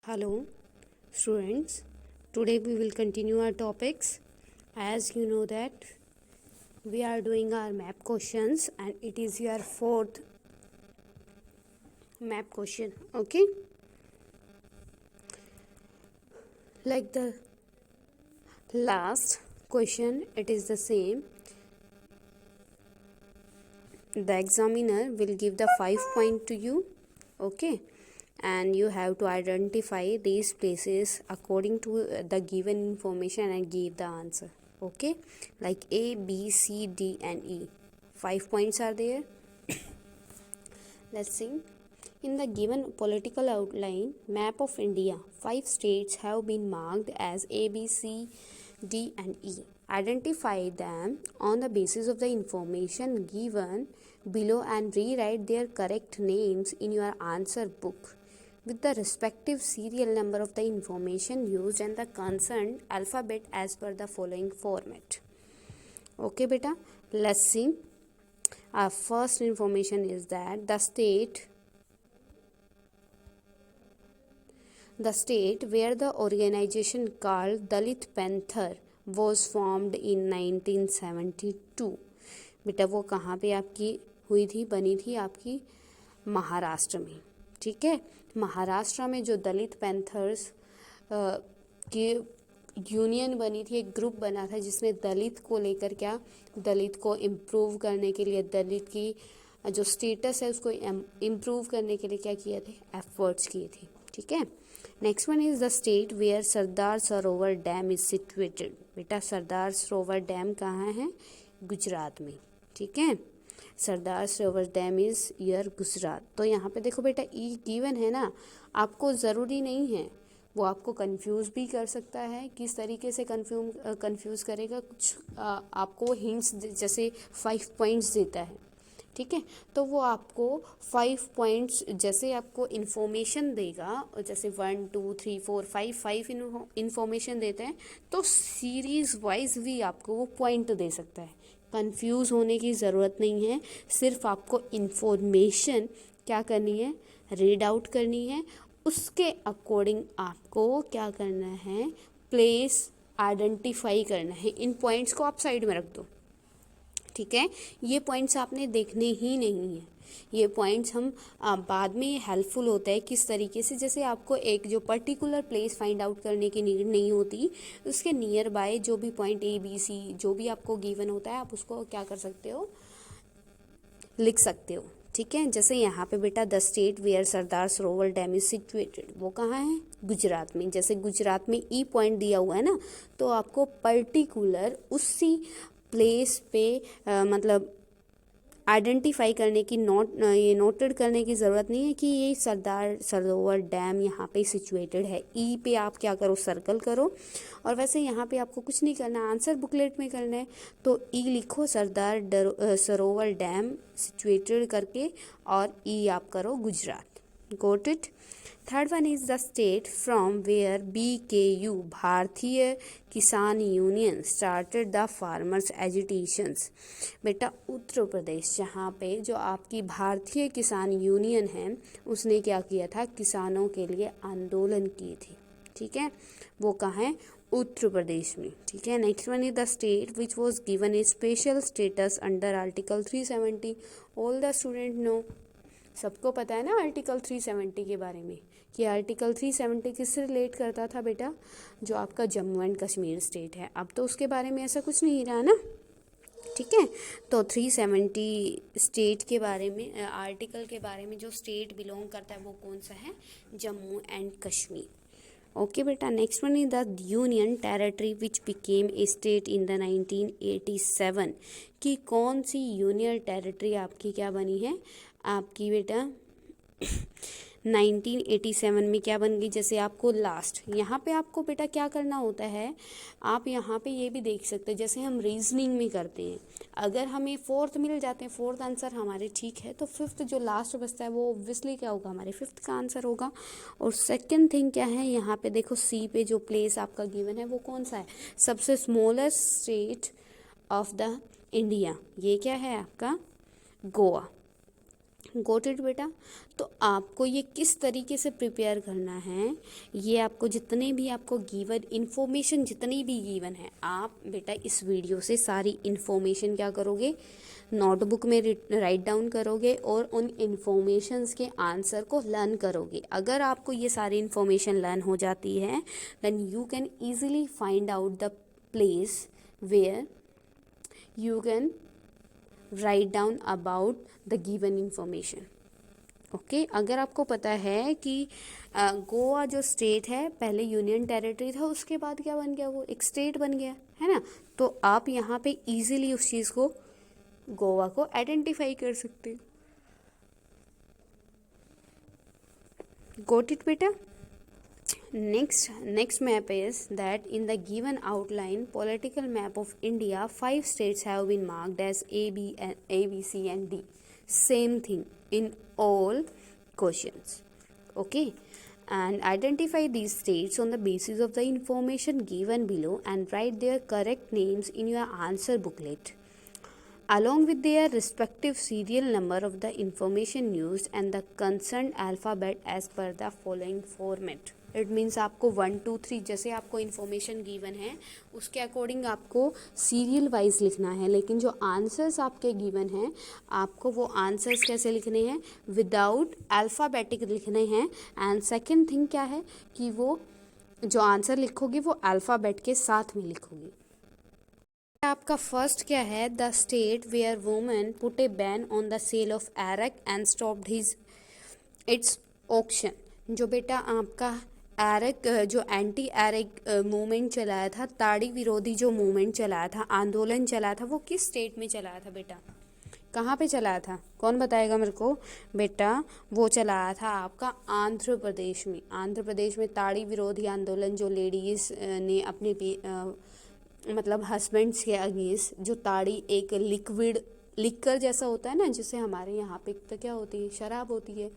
Hello, students. Today we will continue our topics. As you know that we are doing our map questions and it is your fourth map question. Okay, like the last question, it is the same. The examiner will give the 5 point to you. Okay, and you have to identify these places according to the given information and give the answer. Okay, like A, B, C, D and E. 5 points are there. Let's see. In the given political outline map of India, 5 states have been marked as A, B, C, D and E. Identify them on the basis of the information given below and rewrite their correct names in your answer book with the respective serial number of the information used and the concerned alphabet as per the following format. Okay beta, let's see. Our first information is that the state where the organization called Dalit Panther was formed in 1972. बेटा वो कहाँ पे आपकी हुई थी, बनी थी आपकी महाराष्ट्र में. ठीक है, महाराष्ट्र में जो दलित पैंथर्स की यूनियन बनी थी, एक ग्रुप बना था जिसने दलित को लेकर क्या, दलित को इम्प्रूव करने के लिए, दलित की जो स्टेटस है उसको इम्प्रूव करने के लिए क्या किए थे, एफर्ट्स किए थे. ठीक है. Next one is the state where Sardar Sarovar dam is situated. बेटा सरदार सरोवर डैम कहाँ है, गुजरात में. ठीक है, सरदार सरोवर डैम इज यर गुजरात. तो यहाँ पे देखो बेटा ई गिवन है ना, आपको ज़रूरी नहीं है, वो आपको कंफ्यूज भी कर सकता है. किस तरीके से कंफ्यूज करेगा, कुछ आपको हिंट्स जैसे 5 पॉइंट्स देता है. ठीक है, तो वो आपको 5 पॉइंट्स जैसे आपको इन्फॉर्मेशन देगा, जैसे 1 2 3 4 5 इन्फॉर्मेशन देते हैं, तो सीरीज़ वाइज भी आपको वो पॉइंट दे सकता है. कंफ्यूज होने की ज़रूरत नहीं है, सिर्फ आपको इन्फॉर्मेशन क्या करनी है, रीड आउट करनी है. उसके अकॉर्डिंग आपको क्या करना है, प्लेस आइडेंटिफाई करना है. इन पॉइंट्स को आप साइड में रख दो. ठीक है, ये पॉइंट्स आपने देखने ही नहीं है. ये पॉइंट्स हम बाद में हेल्पफुल होता है. किस तरीके से, जैसे आपको एक जो पर्टिकुलर प्लेस फाइंड आउट करने की नीड नहीं होती, उसके नियर बाय जो भी पॉइंट A B C जो भी आपको गिवन होता है, आप उसको क्या कर सकते हो, लिख सकते हो. ठीक है, जैसे यहाँ पे बेटा the state where Sardar Sarovar dam is situated, वो कहाँ है, गुजरात में. जैसे गुजरात में ई पॉइंट दिया हुआ है ना, तो आपको पर्टिकुलर उसी प्लेस पे मतलब आइडेंटिफाई करने की ये नोटेड करने की ज़रूरत नहीं है कि ये सरदार सरोवर डैम यहाँ पे सिचुएटेड है. ई पे आप क्या करो, सर्कल करो. और वैसे यहाँ पे आपको कुछ नहीं करना, आंसर बुकलेट में करना है, तो ई लिखो सरदार सरोवर डैम सिचुएटेड करके, और ई आप करो Gujarat. Got it. Third one is the state from where BKU Bharatiya Kisan Union started the farmers agitations. बेटा उत्तर प्रदेश, जहाँ पे जो आपकी भारतीय किसान यूनियन है, उसने क्या किया था, किसानों के लिए आंदोलन किए थे. ठीक है, वो कहाँ है, उत्तर प्रदेश में. ठीक है. Next one is the state which was given a special status under article 370. All the student know, सबको पता है ना आर्टिकल 370 के बारे में, कि आर्टिकल 370 किससे रिलेट करता था बेटा, जो आपका जम्मू एंड कश्मीर स्टेट है. अब तो उसके बारे में ऐसा कुछ नहीं रहा ना. ठीक है, तो 370 स्टेट के बारे में, आर्टिकल के बारे में जो स्टेट बिलोंग करता है वो कौन सा है, जम्मू एंड कश्मीर. ओके बेटा. Next one is the union territory which became a state in the 1987. कि कौन सी यूनियन टेरिटरी आपकी क्या बनी है, आपकी बेटा 1987 में क्या बन गई. जैसे आपको लास्ट यहाँ पे आपको बेटा क्या करना होता है, आप यहाँ पे ये भी देख सकते हैं, जैसे हम रीजनिंग में करते हैं, अगर हमें फोर्थ मिल जाते हैं, फोर्थ आंसर हमारे ठीक है, तो फिफ्थ जो लास्ट बचता है वो ऑब्वियसली क्या होगा, हमारे फिफ्थ का आंसर होगा. और सेकंड थिंग क्या है, यहाँ पे देखो सी पे जो प्लेस आपका गिवन है वो कौन सा है, सबसे smallest state of the India, ये क्या है आपका, गोवा. गोट इट बेटा। तो आपको ये किस तरीके से प्रिपेयर करना है, ये आपको जितने भी आपको गिवन इन्फॉर्मेशन जितनी भी गिवन है, आप बेटा इस वीडियो से सारी इन्फॉर्मेशन क्या करोगे, नोटबुक में राइट डाउन करोगे और उन इन्फॉर्मेशंस के आंसर को लर्न करोगे। अगर आपको ये सारी इन्फॉर्मेशन लर्न हो जाती है then you can easily find out the place where you can write down about the given information। Okay अगर आपको पता है कि गोवा जो स्टेट है पहले यूनियन टेरिटरी था, उसके बाद क्या बन गया, वो एक स्टेट बन गया है ना, तो आप यहाँ पे इजीली उस चीज़ को, गोवा को आइडेंटिफाई कर सकते हो। गोट इट बेटा। Next map is that in the given outline political map of India, 5 states have been marked as A, B, C and D. Same thing in all questions. Okay, and identify these states on the basis of the information given below and write their correct names in your answer booklet along with their respective serial number of the information used and the concerned alphabet as per the following format। It means आपको 1 2 3 जैसे आपको information given है उसके according आपको serial wise लिखना है, लेकिन जो आंसर्स आपके गिवन हैं आपको वो आंसर्स कैसे लिखने हैं, विदाउट अल्फ़ाबेटिक लिखने हैं। एंड सेकंड थिंग क्या है कि वो जो आंसर लिखोगे वो अल्फ़ाबेट के साथ में लिखोगे। आपका फर्स्ट क्या है, the state where women put a ban on the sale of arrack and stopped its auction. जो बेटा आपका एरक जो एंटी एरक मूवमेंट चलाया था, ताड़ी विरोधी जो मूवमेंट चलाया था, आंदोलन चलाया था, वो किस स्टेट में चलाया था बेटा, कहाँ पे चलाया था, कौन बताएगा मेरे को बेटा। वो चलाया था आपका आंध्र प्रदेश में। आंध्र प्रदेश में ताड़ी विरोधी आंदोलन जो लेडीज़ ने अपने मतलब हस्बैंड्स के अगेंस्ट, जो ताड़ी एक लिक्विड लिक्कर जैसा होता है ना, जिसे हमारे यहाँ पे तो क्या होती है, शराब होती है,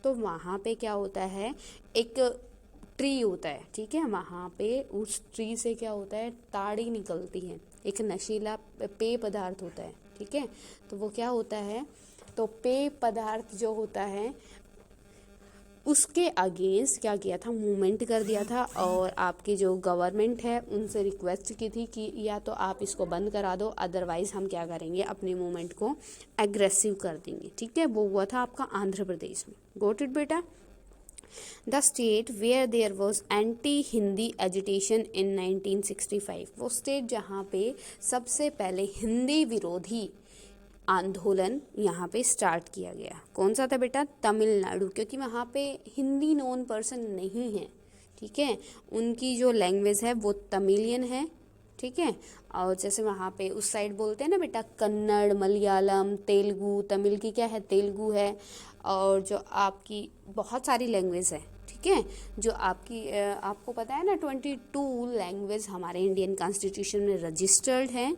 तो वहाँ पे क्या होता है, एक ट्री होता है, ठीक है, वहाँ पे उस ट्री से क्या होता है, ताड़ी निकलती है, एक नशीला पेय पदार्थ होता है, ठीक है। तो वो क्या होता है, तो पेय पदार्थ जो होता है उसके अगेंस्ट क्या किया था, मूवमेंट कर दिया था, और आपकी जो गवर्नमेंट है उनसे रिक्वेस्ट की थी कि या तो आप इसको बंद करा दो, अदरवाइज हम क्या करेंगे, अपने मूवमेंट को एग्रेसिव कर देंगे, ठीक है। वो हुआ था आपका आंध्र प्रदेश में। गोट इट बेटा। The state where there was anti Hindi agitation in 1965। वो स्टेट जहाँ पे सबसे पहले हिंदी विरोधी आंदोलन यहाँ पे स्टार्ट किया गया, कौन सा था बेटा, तमिलनाडु, क्योंकि वहाँ पे हिंदी नोन पर्सन नहीं है, ठीक है, उनकी जो लैंग्वेज है वो तमिलियन है, ठीक है। और जैसे वहाँ पे उस साइड बोलते हैं ना बेटा, कन्नड़, मलयालम, तेलुगु, तमिल की क्या है, तेलुगु है, और जो आपकी बहुत सारी लैंग्वेज है, ठीक है, जो आपकी आपको पता है ना 22 लैंग्वेज हमारे इंडियन कॉन्स्टिट्यूशन में रजिस्टर्ड है,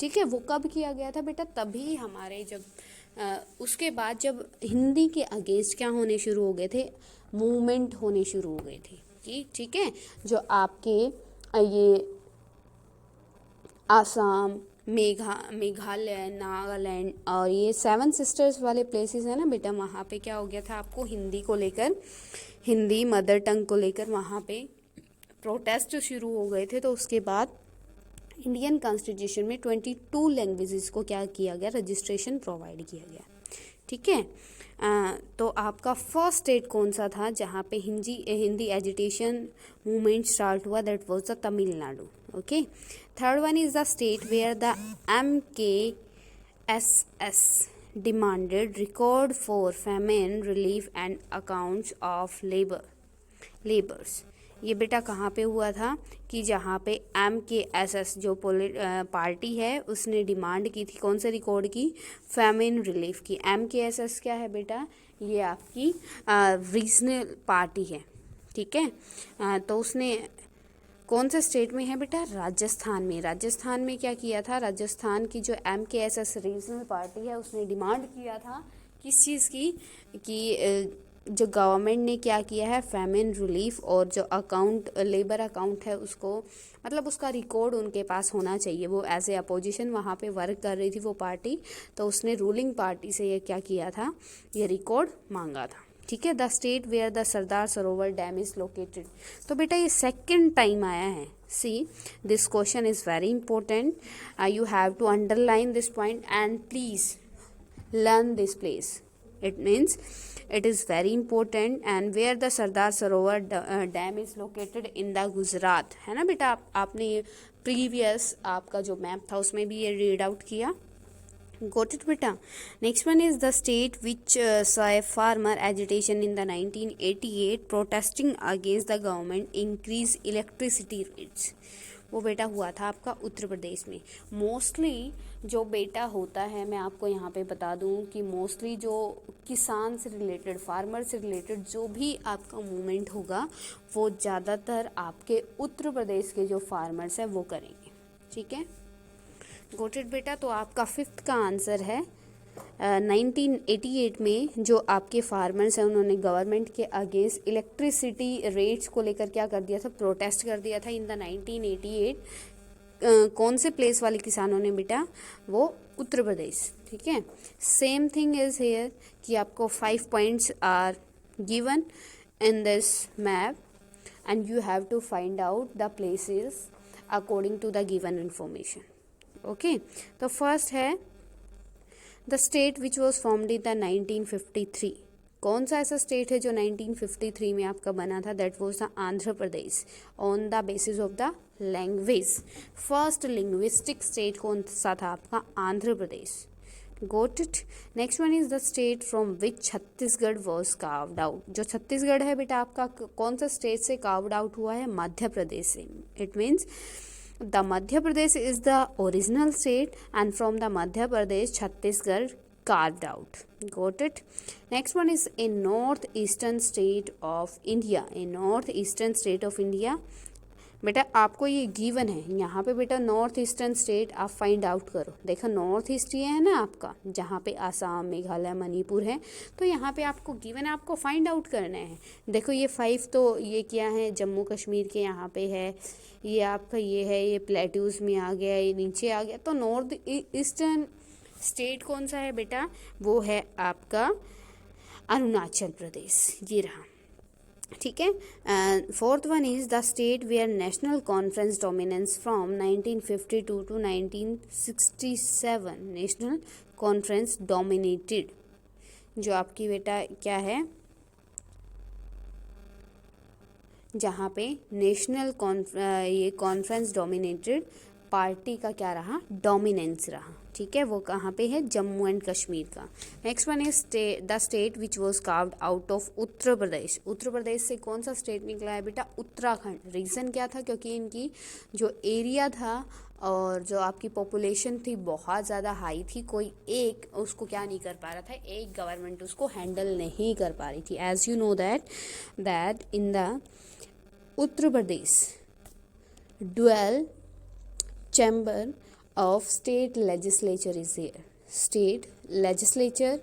ठीक है। वो कब किया गया था बेटा, तभी हमारे जब उसके बाद जब हिंदी के अगेंस्ट क्या होने शुरू हो गए थे, मूवमेंट होने शुरू हो गए थे कि ठीक है, जो आपके ये आसाम, मेघालय, नागालैंड और ये 7 सिस्टर्स वाले प्लेसेस है ना बेटा, वहाँ पे क्या हो गया था, आपको हिंदी को लेकर, हिंदी मदर टंग को लेकर वहाँ पे प्रोटेस्ट शुरू हो गए थे। तो उसके बाद इंडियन कॉन्स्टिट्यूशन में 22 लैंग्वेजेस को क्या किया गया, रजिस्ट्रेशन प्रोवाइड किया गया, ठीक है। तो आपका फर्स्ट स्टेट कौन सा था जहाँ पे हिंदी एजिटेशन मूवमेंट स्टार्ट हुआ, that was the Tamil Nadu. Okay, third one is the state where the MKSS demanded record for famine relief and accounts of labors। ये बेटा कहाँ पे हुआ था कि जहाँ पे MKSS जो पार्टी है उसने डिमांड की थी, कौन से रिकॉर्ड की, फैमिन रिलीफ की। MKSS क्या है बेटा, ये आपकी रीजनल पार्टी है, ठीक है। तो उसने कौन से स्टेट में है बेटा, राजस्थान में। राजस्थान में क्या किया था, राजस्थान की जो MKSS रीजनल पार्टी है उसने डिमांड किया था किस चीज़ की, कि जो गवर्नमेंट ने क्या किया है, फैमिन रिलीफ और जो अकाउंट लेबर अकाउंट है उसको, मतलब उसका रिकॉर्ड उनके पास होना चाहिए। वो एज ए अपोजिशन वहाँ पे वर्क कर रही थी वो पार्टी, तो उसने रूलिंग पार्टी से ये क्या किया था, ये रिकॉर्ड मांगा था। ठीक है। The state where the Sardar Sarovar dam is located. तो बेटा ये सेकंड टाइम आया है। See this question is very important, you have to underline this point and please learn this place. It means it is very important. And where the Sardar Sarovar dam is located in the Gujarat, है ना बेटा। आपने previous आपका जो map था उसमें भी ये रीड आउट किया। Got it beta. Next one is the state which saw a farmer agitation in the 1988 protesting against the government increase electricity rates. वो बेटा हुआ था आपका उत्तर प्रदेश में। मोस्टली जो बेटा होता है, मैं आपको यहाँ पे बता दूँ कि मोस्टली जो किसान से रिलेटेड, फार्मर से रिलेटेड जो भी आपका मूवमेंट होगा वो ज़्यादातर आपके उत्तर प्रदेश के जो फार्मर्स हैं वो करेंगे। ठीक है, गोट इट बेटा। तो आपका फिफ्थ का आंसर है 1988 में जो आपके फार्मर्स हैं उन्होंने गवर्नमेंट के अगेंस्ट इलेक्ट्रिसिटी रेट्स को लेकर क्या कर दिया था, प्रोटेस्ट कर दिया था इन द 1988। कौन से प्लेस वाले किसानों ने बेटा, वो उत्तर प्रदेश। ठीक है, सेम थिंग इज हेयर कि आपको 5 points are given in this map and you have to find out the places according to the given information. Okay, तो फर्स्ट है the state which was formed in the 1953। कौन सा ऐसा state है जो 1953 में आपका बना था, that was the Andhra Pradesh on the basis of the language. First linguistic state कौन सा था आपका, Andhra Pradesh. Got it. Next one is the state from which Chhattisgarh was carved out. जो छत्तीसगढ़ है बेटा आपका कौन सा स्टेट से कार्व्ड आउट हुआ है, मध्य प्रदेश से। It means the Madhya Pradesh is the original state and from the Madhya Pradesh Chhattisgarh carved out. Got it? Next one is a northeastern state of India. A northeastern state of India. बेटा आपको ये given है यहाँ पे बेटा, north eastern state आप find out करो। देखो नॉर्थ ईस्ट ये है ना आपका, जहाँ पे आसाम, मेघालय, मणिपुर है, तो यहाँ पे आपको गिवन है, आपको फाइंड आउट करना है। देखो ये 5 तो ये क्या है, जम्मू कश्मीर के यहाँ पे है, ये आपका ये है, ये प्लेट्यूज में आ गया, ये नीचे आ गया। तो नॉर्थ ईस्टर्न स्टेट कौन सा है बेटा, वो है आपका अरुणाचल प्रदेश, ये रहा। ठीक है, fourth one is the state where National Conference dominance from 1952 to 1967। National Conference dominated, जो आपकी बेटा क्या है, जहाँ पे नेशनल ये कॉन्फ्रेंस डोमिनेटेड पार्टी का क्या रहा, डोमिनेंस रहा। ठीक है, वो कहाँ पे है, जम्मू एंड कश्मीर का। Next one is the state which was carved out of Uttar Pradesh. Uttar Pradesh से कौन सा स्टेट निकला है बेटा, उत्तराखंड। रीज़न क्या था, क्योंकि इनकी जो एरिया था और जो आपकी पॉपुलेशन थी बहुत ज़्यादा हाई थी, कोई एक उसको क्या नहीं कर पा रहा था, एक गवर्नमेंट उसको हैंडल नहीं कर पा रही थी। As you know that in the Uttar Pradesh dual chamber of state legislature is here. State legislature,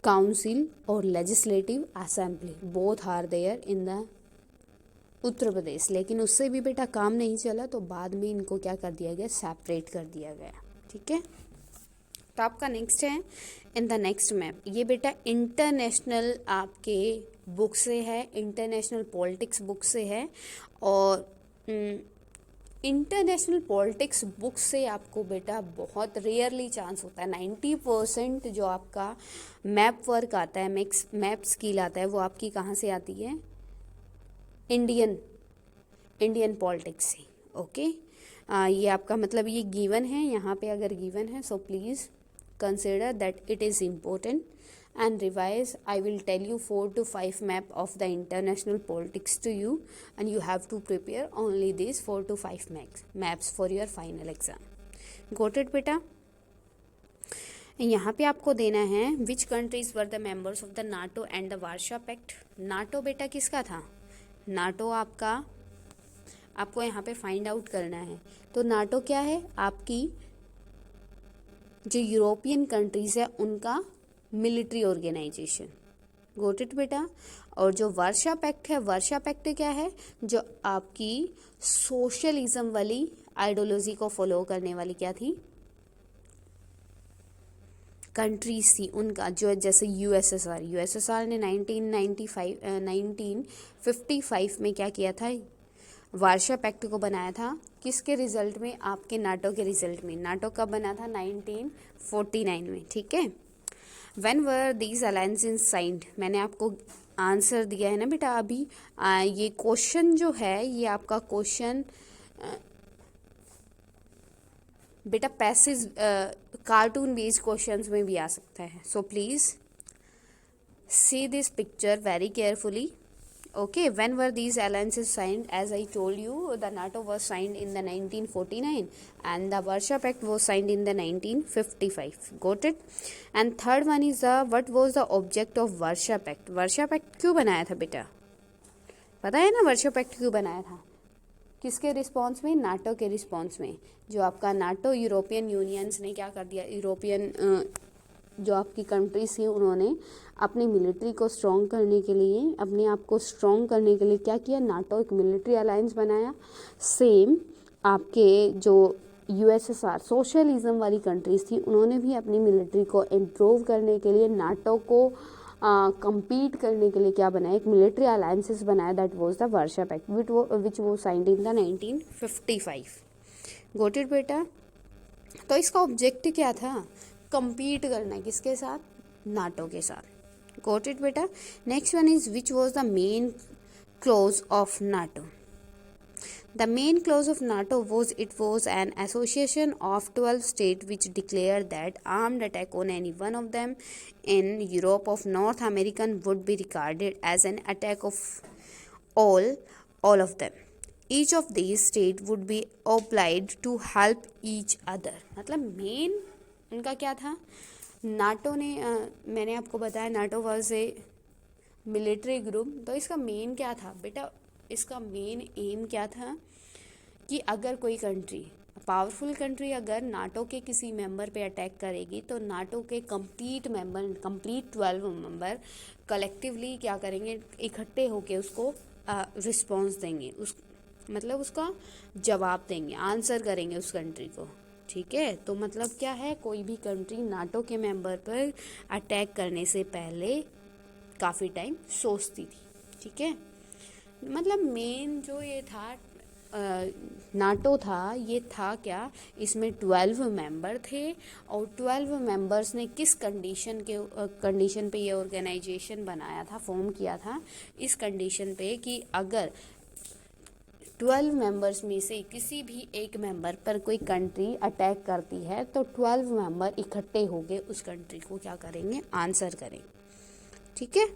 council or legislative assembly both are there in the Uttar Pradesh. लेकिन उससे भी बेटा काम नहीं चला, तो बाद में इनको क्या कर दिया गया, सेपरेट कर दिया गया। ठीक है, तो आपका नेक्स्ट है इन द नेक्स्ट मैप। ये बेटा इंटरनेशनल आपके बुक से है, इंटरनेशनल पॉलिटिक्स बुक से है, और इंटरनेशनल पॉलिटिक्स बुक से आपको बेटा बहुत रेयरली चांस होता है। 90% जो आपका मैप वर्क आता है, मैप स्किल आता है, वो आपकी कहाँ से आती है, इंडियन पॉलिटिक्स से। ओके, ये आपका मतलब ये गिवन है यहाँ पे, अगर गिवन है so please consider that it is important and revise. I will tell you 4 to 5 map of the international politics to you, and you have to prepare only these 4 to 5 maps for your final exam. Got it बेटा? यहाँ पे आपको देना है which countries were the members of the NATO and the Warsaw Pact. NATO बेटा किसका था, NATO आपको यहाँ पे फाइंड आउट करना है। तो NATO क्या है, आपकी जो यूरोपियन कंट्रीज है उनका मिलिट्री ऑर्गेनाइजेशन। गोट इट बेटा। और जो वर्षा पैक्ट है, वर्षा पैक्ट क्या है, जो आपकी सोशलिज्म वाली आइडियोलॉजी को फॉलो करने वाली क्या थी, कंट्रीज थी उनका, जो जैसे यूएसएसआर, यूएसएसआर ने 1955 में क्या किया था, वार्शा पैक्ट को बनाया था। किसके रिजल्ट में, आपके नाटो के रिजल्ट में। नाटो कब बना था, 1949 में, ठीक है। When were these alliances signed, मैंने आपको आंसर दिया है ना बेटा अभी। ये क्वेश्चन जो है, ये आपका क्वेश्चन बेटा पैसेज कार्टून बेस्ड क्वेश्चंस में भी आ सकता है। So please see this picture very carefully. Okay, when were these alliances signed? As I told you, the NATO was signed in the 1949 and the Warsaw Pact was signed in the 1955. Got it? And third one is what was the object of Warsaw Pact? Warsaw Pact क्यों बनाया था बेटा, पता है ना Warsaw Pact क्यों बनाया था? किसके रिस्पॉन्स में, नाटो के रिस्पॉन्स में। जो आपका नाटो, यूरोपियन यूनियंस ने क्या कर दिया, यूरोपियन जो आपकी कंट्रीज थी उन्होंने अपनी मिलिट्री को स्ट्रॉन्ग करने के लिए, अपने आप को स्ट्रॉन्ग करने के लिए क्या किया, नाटो एक मिलिट्री अलायंस बनाया। सेम आपके जो यूएसएसआर सोशलिज्म वाली कंट्रीज थी, उन्होंने भी अपनी मिलिट्री को इम्प्रूव करने के लिए, नाटो को compete करने के लिए क्या बनाया, एक मिलिट्री अलायंसेस बनाया। दैट वाज द वार्शा पैक्ट विच वो signed in the 1955। Goat it बेटा। तो इसका ऑब्जेक्टिव क्या था, compete करना, किसके साथ, नाटो के साथ। गोट इट बेटा। Next one is which was the main close of NATO. The main clause of NATO was it was an association of 12 states which declared that armed attack on any one of them in Europe of North American would be regarded as an attack of all of them. Each of these states would be obliged to help each other. मतलब main उनका क्या था, NATO ने मैंने आपको बताया NATO was a military group. तो इसका मेन क्या था बेटा, इसका मेन एम क्या था कि अगर कोई कंट्री, पावरफुल कंट्री अगर नाटो के किसी मेंबर पे अटैक करेगी तो नाटो के कंप्लीट 12 मेंबर कलेक्टिवली क्या करेंगे, इकट्ठे होके उसको रिस्पॉन्स देंगे, उस मतलब उसका जवाब देंगे, आंसर करेंगे उस कंट्री को, ठीक है। तो मतलब क्या है, कोई भी कंट्री नाटो के मेंबर पर अटैक करने से पहले काफ़ी टाइम सोचती थी, ठीक है। मतलब मेन जो ये था नाटो था, ये था क्या, इसमें 12 मेंबर थे और 12 मेंबर्स ने किस कंडीशन पे ये ऑर्गेनाइजेशन बनाया था, फॉर्म किया था, इस कंडीशन पे कि अगर 12 मेंबर्स में से किसी भी एक मेंबर पर कोई कंट्री अटैक करती है तो 12 मेंबर इकट्ठे होके उस कंट्री को क्या करेंगे, आंसर करेंगे, ठीक है।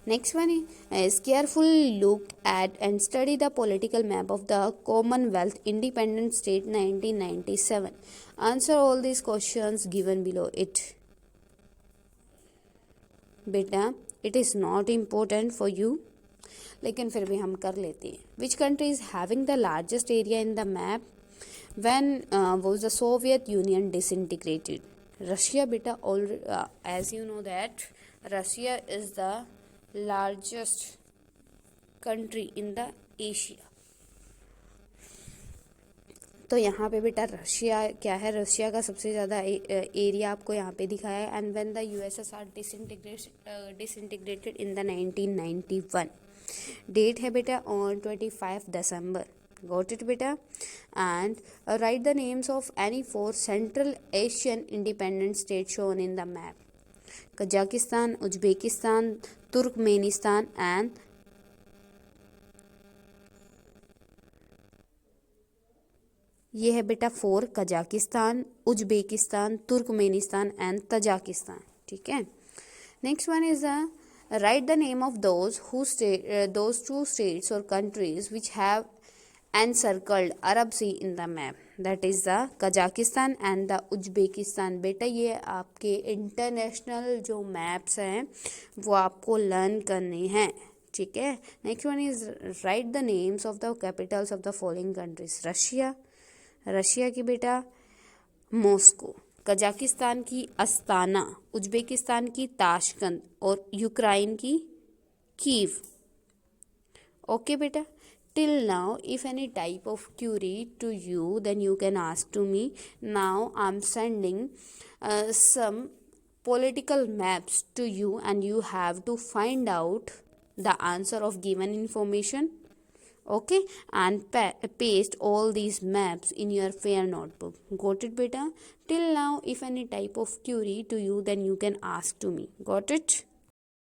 Next one is carefully look at and study the political map of the Commonwealth Independent State 1997. Answer all these questions given below it. बेटा it is not important for you, लेकिन फिर भी हम कर लेते हैं। Which country is having the largest area in the map? When was the Soviet Union disintegrated? Russia बेटा, as you know that Russia is the largest country in the Asia. तो यहाँ पे बेटा रशिया क्या है, रशिया का सबसे ज़्यादा एरिया आपको यहाँ पे दिखाया है। And when the USSR disintegrated in the 1991, date है बेटा ऑन 25 दिसंबर। गॉट इट बेटा। And write the names of any 4 central Asian independent state shown in the map. Kazakhstan, Uzbekistan, Turkmenistan and ये है बेटा 4, Kazakhstan, Uzbekistan, Turkmenistan and Tajikistan, ठीक है। Next one is write the name of those 2 states or countries which have encircled Arab Sea in the map. That is the Kazakhstan and the Uzbekistan. बेटा ये आपके international जो maps हैं वो आपको learn करने हैं, ठीक है। Next one is write the names of the Capitals of the following countries. Russia की बेटा मॉस्को, कजाकिस्तान की अस्ताना, उज्बेकिस्तान की ताशकंद और यूक्रेन की कीव। ओके बेटा, till now if any type of query to you then you can ask to me. Now I'm sending some political maps to you and you have to find out the answer of given information. Okay, and paste all these maps in your fair notebook. Got it beta? Till now if any type of query to you then you can ask to me. Got it?